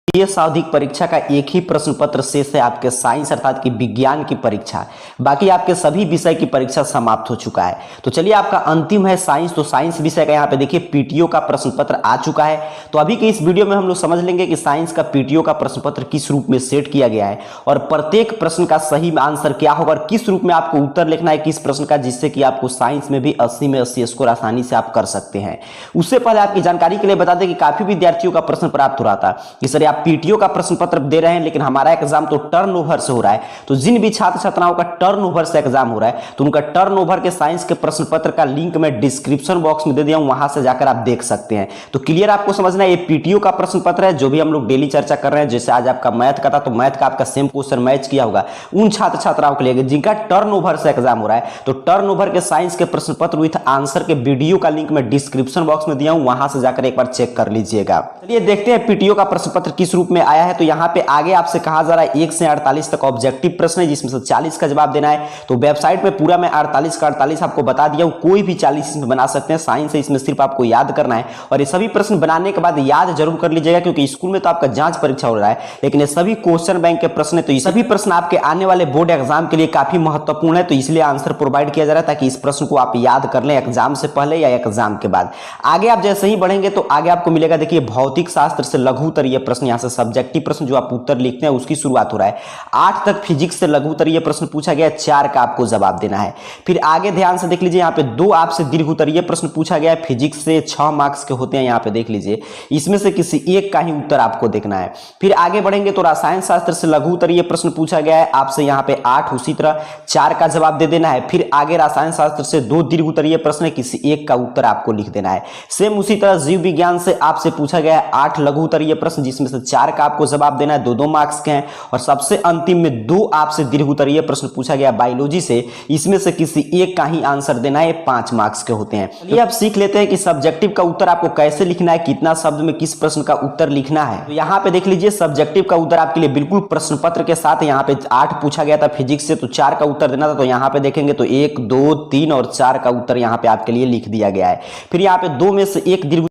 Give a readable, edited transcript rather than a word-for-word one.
ये सावधिक परीक्षा का एक ही प्रश्न पत्र शेष है, आपके साइंस अर्थात कि विज्ञान की परीक्षा। बाकी आपके सभी विषय की परीक्षा समाप्त हो चुका है। तो चलिए आपका अंतिम है साइंस। तो साइंस विषय का यहाँ पे देखिए पीटीओ का प्रश्न पत्र आ चुका है। तो अभी के इस वीडियो में हम लोग समझ लेंगे कि साइंस का पीटीओ का प्रश्न पत्र किस रूप में सेट किया गया है और प्रत्येक प्रश्न का सही आंसर क्या होगा और किस रूप में आपको उत्तर लिखना है किस प्रश्न का, जिससे कि आपको साइंस में भी 80 में 80 स्कोर आसानी से आप कर सकते हैं। उससे पहले आपकी जानकारी के लिए बता दें कि काफी विद्यार्थियों का प्रश्न प्राप्त हो रहा था कि सर आप पीटीओ का प्रश्न पत्र दे रहे हैं लेकिन हमारा एग्जाम तो टर्नओवर से हो रहा है। तो जिन भी छात्र छात्राओं का टर्नओवर से एग्जाम हो रहा है तो उनका टर्नओवर के साइंस के प्रश्न पत्र का लिंक मैं डिस्क्रिप्शन बॉक्स में दे दिया हूं, वहां से जाकर आप देख सकते हैं। तो क्लियर आपको समझना है, ये पीटीओ का प्रश्न पत्र है जो भी हम लोग डेली चर्चा कर रहे हैं। जैसे आज आपका मैथ का था तो मैथ का आपका सेम क्वेश्चन मैच किया होगा उन छात्र छात्राओं के लिए जिनका टर्नओवर से एग्जाम हो रहा है। तो टर्नओवर के साइंस के प्रश्न पत्र विथ आंसर के वीडियो का लिंक मैं डिस्क्रिप्शन बॉक्स में दिया हूं, वहां से जाकर एक बार चेक कर लीजिएगा। चलिए देखते हैं पीटीओ का प्रश्न पत्र किस रूप में आया है। तो यहाँ पे आगे आपसे कहा जा रहा है 1 से 48 तक ऑब्जेक्टिव प्रश्न है जिसमें से 40 का जवाब देना है। तो वेबसाइट पे पूरा मैं 48 का 48 आपको बता दिया हूं, कोई भी 40 इसमें बना सकते हैं। साइंस है, इसमें सिर्फ आपको याद करना है और ये सभी प्रश्न बनाने के बाद याद जरूर कर लीजिएगा क्योंकि स्कूल में तो आपका जांच परीक्षा हो रहा है लेकिन ये सभी क्वेश्चन बैंक के प्रश्न है। तो ये सभी प्रश्न आपके आने वाले बोर्ड एग्जाम के लिए काफी महत्वपूर्ण है, तो इसलिए आंसर प्रोवाइड किया जा रहा है ताकि इस प्रश्न को आप याद कर लें एग्जाम से पहले या एग्जाम के बाद। आगे आप जैसे ही बढ़ेंगे तो आगे आपको मिलेगा देखिए भौतिक शास्त्र से लघु उत्तरीय प्रश्न, यहाँ से सब्जेक्टिव प्रश्न जो आप उत्तर लिखते हैं उसकी शुरुआत हो रहा है। 8 तक फिजिक्स से लघु उत्तरीय प्रश्न पूछा गया है, 4 का आपको जवाब देना है। फिर आगे ध्यान से देख लीजिए, यहाँ पे 2 आपसे दीर्घ उत्तरीय प्रश्न पूछा गया है, फिजिक्स से 6 मार्क्स के होते हैं। यहाँ पे देख लीजिए इसमें से किसी एक का ही उत्तर आपको देखना है। फिर आगे बढ़ेंगे तो रसायन शास्त्र से लघु उत्तरीय प्रश्न पूछा गया है आपसे, यहाँ पे 8, उसी तरह 4 का जवाब दे देना है। फिर आगे रसायन शास्त्र से 2 दीर्घ उत्तरीय प्रश्न है, किसी एक का उत्तर आपको लिख देना है। सेम उसी तरह जीव विज्ञान से आपसे पूछा गया है 8 लघु उत्तरीय प्रश्न जिसमें से 4 का आपको जवाब देना है, 2-2 मार्क्स के हैं। और सबसे अंतिम में 2 आपसे दीर्घ उत्तरीय प्रश्न पूछा गया बायोलॉजी से, इसमें से किसी एक का ही आंसर देना है, 5 मार्क्स के होते हैं। चलिए अब सीख लेते हैं कि सब्जेक्टिव का उत्तर आपको कैसे लिखना है, कितना शब्द में किस प्रश्न का उत्तर लिखना है। तो यहाँ पे देख लीजिए सब्जेक्टिव का उत्तर आपके लिए बिल्कुल प्रश्न पत्र के साथ, यहाँ पे 8 पूछा गया था फिजिक्स से तो 4 का उत्तर देना था। तो यहाँ पे देखेंगे तो 1, 2, 3 और 4 का उत्तर यहाँ पे आपके लिए लिख दिया गया है। फिर यहाँ पे 2 में से 1 दीर्घ